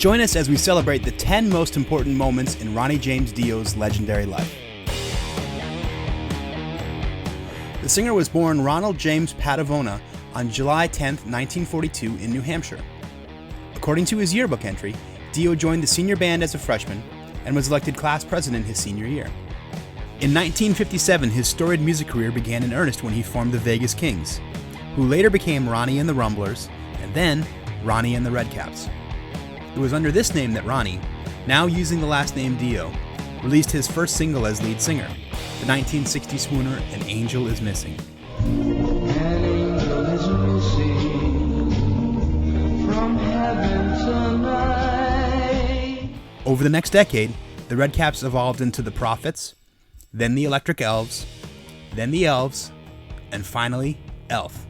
Join us as we celebrate the 10 most important moments in Ronnie James Dio's legendary life. The singer was born Ronald James Padavona on July 10, 1942 in New Hampshire. According to his yearbook entry, Dio joined the senior band as a freshman and was elected class president his senior year. In 1957, his storied music career began in earnest when he formed the Vegas Kings, who later became Ronnie and the Rumblers, and then Ronnie and the Redcaps. It was under this name that Ronnie, now using the last name Dio, released his first single as lead singer, the 1960 swooner An Angel Is Missing. An angel is missing from heaven tonight. Over the next decade, the Redcaps evolved into the Prophets, then the Electric Elves, then the Elves, and finally, Elf.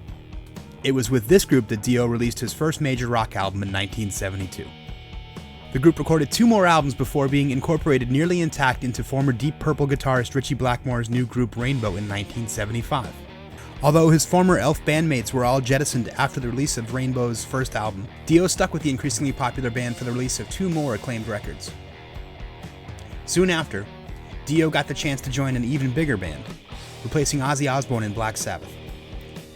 It was with this group that Dio released his first major rock album in 1972. The group recorded 2 more albums before being incorporated nearly intact into former Deep Purple guitarist Ritchie Blackmore's new group Rainbow in 1975. Although his former Elf bandmates were all jettisoned after the release of Rainbow's first album, Dio stuck with the increasingly popular band for the release of 2 more acclaimed records. Soon after, Dio got the chance to join an even bigger band, replacing Ozzy Osbourne in Black Sabbath.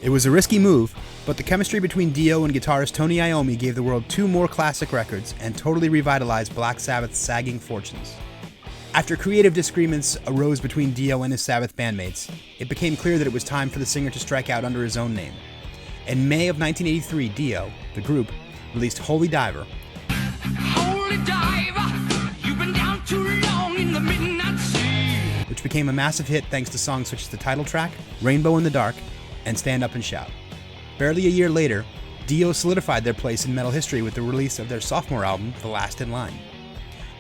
It was a risky move, but the chemistry between Dio and guitarist Tony Iommi gave the world 2 more classic records and totally revitalized Black Sabbath's sagging fortunes. After creative disagreements arose between Dio and his Sabbath bandmates, it became clear that it was time for the singer to strike out under his own name. In May of 1983, Dio, the group, released Holy Diver, Holy diver, you've been down too long in the midnight sea. which became a massive hit thanks to songs such as the title track, Rainbow in the Dark, and Stand Up and Shout. Barely a year later, Dio solidified their place in metal history with the release of their sophomore album, The Last in Line.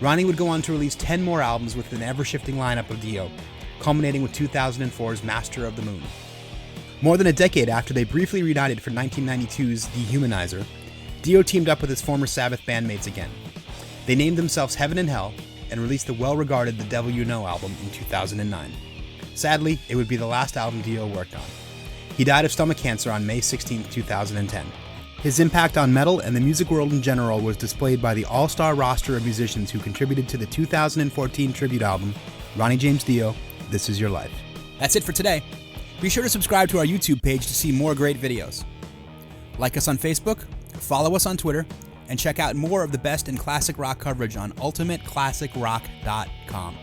Ronnie would go on to release 10 more albums with an ever-shifting lineup of Dio, culminating with 2004's Master of the Moon. More than a decade after they briefly reunited for 1992's Dehumanizer, Dio teamed up with his former Sabbath bandmates again. They named themselves Heaven and Hell and released the well-regarded The Devil You Know album in 2009. Sadly, it would be the last album Dio worked on. He died of stomach cancer on May 16, 2010. His impact on metal and the music world in general was displayed by the all-star roster of musicians who contributed to the 2014 tribute album, Ronnie James Dio, This Is Your Life. That's it for today. Be sure to subscribe to our YouTube page to see more great videos. Like us on Facebook, follow us on Twitter, and check out more of the best in classic rock coverage on ultimateclassicrock.com.